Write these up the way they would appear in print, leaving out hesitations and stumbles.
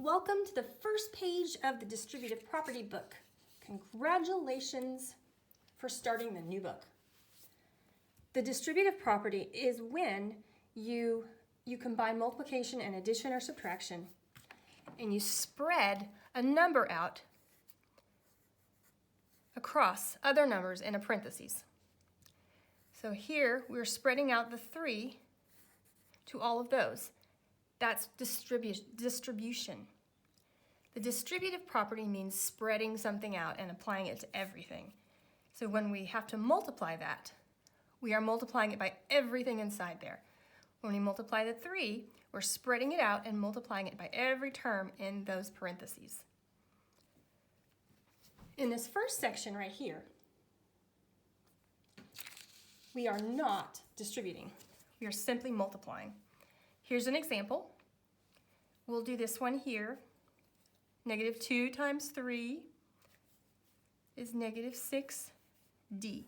Welcome to the first page of the Distributive Property book. Congratulations for starting the new book. The distributive property is when you combine multiplication and addition or subtraction, and you spread a number out across other numbers in a parentheses. So here we're spreading out the 3 to all of those. That's distribution. The distributive property means spreading something out and applying it to everything. So when we have to multiply that, we are multiplying it by everything inside there. When we multiply the 3, we're spreading it out and multiplying it by every term in those parentheses. In this first section right here, we are not distributing. We are simply multiplying. Here's an example. We'll do this one here. Negative 2 times 3 is negative 6d.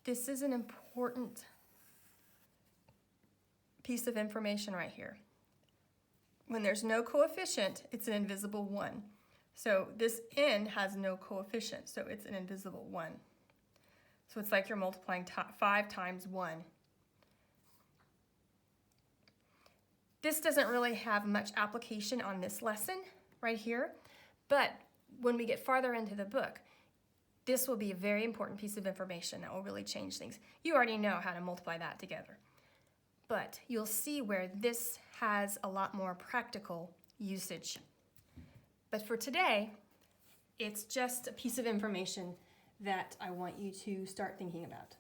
This is an important piece of information right here. When there's no coefficient, it's an invisible 1. So this n has no coefficient, so it's an invisible 1. So it's like you're multiplying 5 times 1. This doesn't really have much application on this lesson right here, but when we get farther into the book, this will be a very important piece of information that will really change things. You already know how to multiply that together, but you'll see where this has a lot more practical usage. But for today, it's just a piece of information that I want you to start thinking about.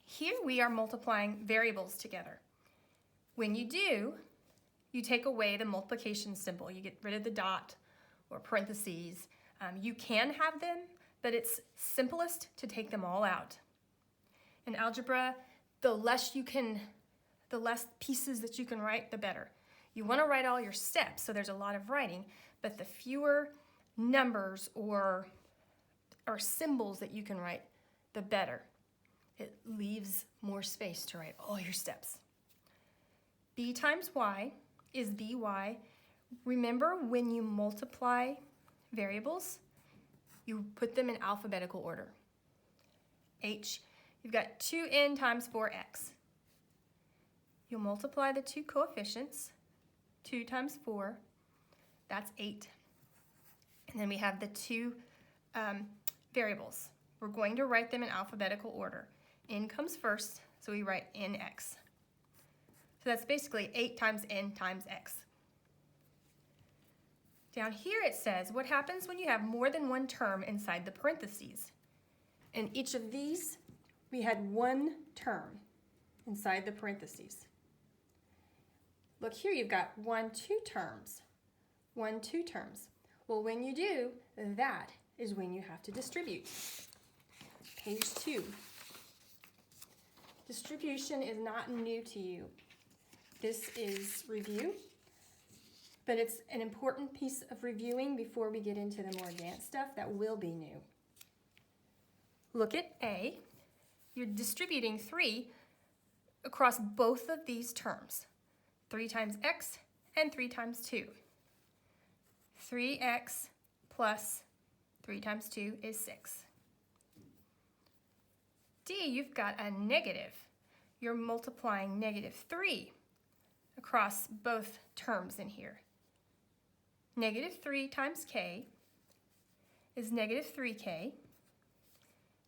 Here we are multiplying variables together. When you do, you take away the multiplication symbol. You get rid of the dot or parentheses. You can have them, but it's simplest to take them all out. In algebra, the less pieces that you can write, the better. You want to write all your steps, so there's a lot of writing, but the fewer numbers or symbols that you can write, the better. It leaves more space to write all your steps. B times y is by. Remember, when you multiply variables, you put them in alphabetical order. H, you've got 2n times 4x. You'll multiply the two coefficients, 2 times 4, that's 8. And then we have the two variables. We're going to write them in alphabetical order. N comes first, so we write nx. So that's basically 8 times n times x. Down here it says, what happens when you have more than one term inside the parentheses? In each of these, we had one term inside the parentheses. Look here, you've got 1, 2 terms. 1, 2 terms. Well, when you do, that is when you have to distribute. Page 2. Distribution is not new to you. This is review, but it's an important piece of reviewing before we get into the more advanced stuff that will be new. Look at A. You're distributing 3 across both of these terms. 3 times x and 3 times 2. 3x plus 3 times 2 is 6. D, you've got a negative. You're multiplying negative 3 across both terms in here. Negative 3 times k is negative 3k.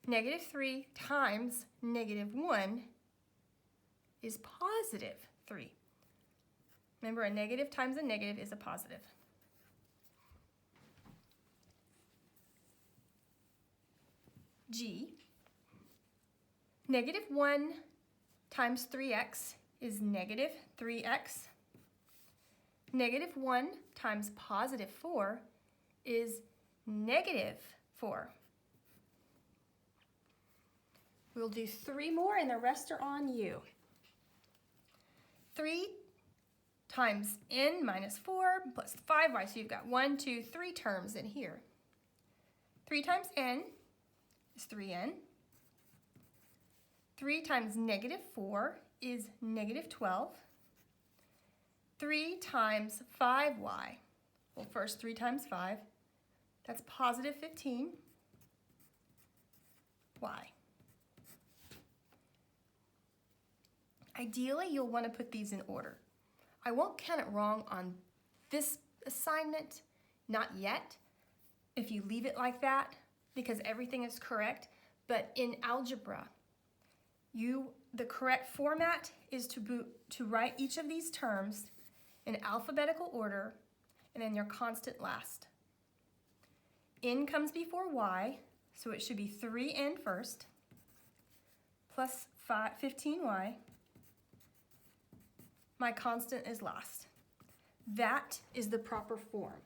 Negative 3 times negative 1 is positive 3. Remember, a negative times a negative is a positive. G, negative 1 times 3x is negative 3x. Negative 1 times positive 4 is negative 4. We'll do 3 more and the rest are on you. 3 times n minus 4 plus 5y, so you've got 1, 2, 3 terms in here. 3 times n is 3n. 3 times negative 4 is negative 12. 3 times 5y. Well, first 3 times 5, that's positive 15y. Ideally, you'll want to put these in order. I won't count it wrong on this assignment, not yet, if you leave it like that, because everything is correct. But in algebra, the correct format is to write each of these terms in alphabetical order, and then your constant last. N comes before y, so it should be 3n first, plus 15y. My constant is last. That is the proper form.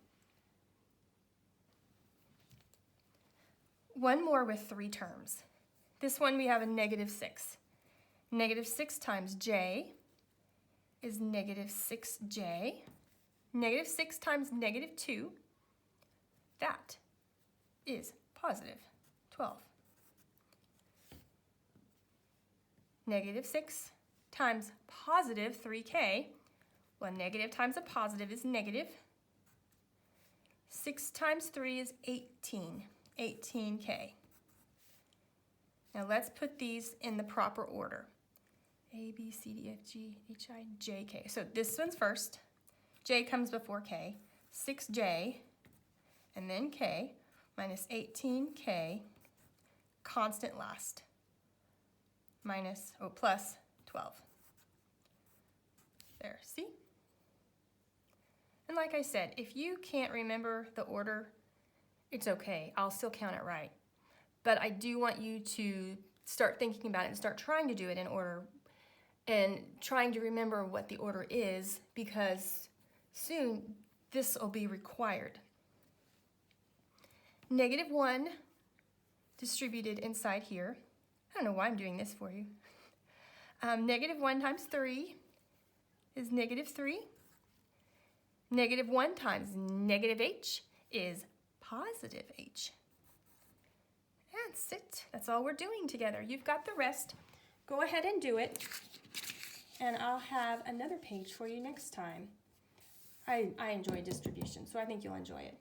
One more with 3 terms. This one we have a negative 6. Negative 6 times j is negative 6j. Negative 6 times negative 2, that is positive 12. Negative 6 times positive 3k, well, negative times a positive is negative. 6 times 3 is 18k. Now let's put these in the proper order. A, B, C, D, F, G, H, I, J, K. So this one's first. J comes before K. 6J, and then K, minus 18K, constant last, plus 12. There, see? And like I said, if you can't remember the order, it's okay. I'll still count it right. But I do want you to start thinking about it and start trying to do it in order and trying to remember what the order is, because soon this will be required. Negative 1 distributed inside here. I don't know why I'm doing this for you. Negative 1 times 3 is negative 3. Negative 1 times negative h is positive h. That's it. That's all we're doing together. You've got the rest. Go ahead and do it. And I'll have another page for you next time. I enjoy distribution, so I think you'll enjoy it.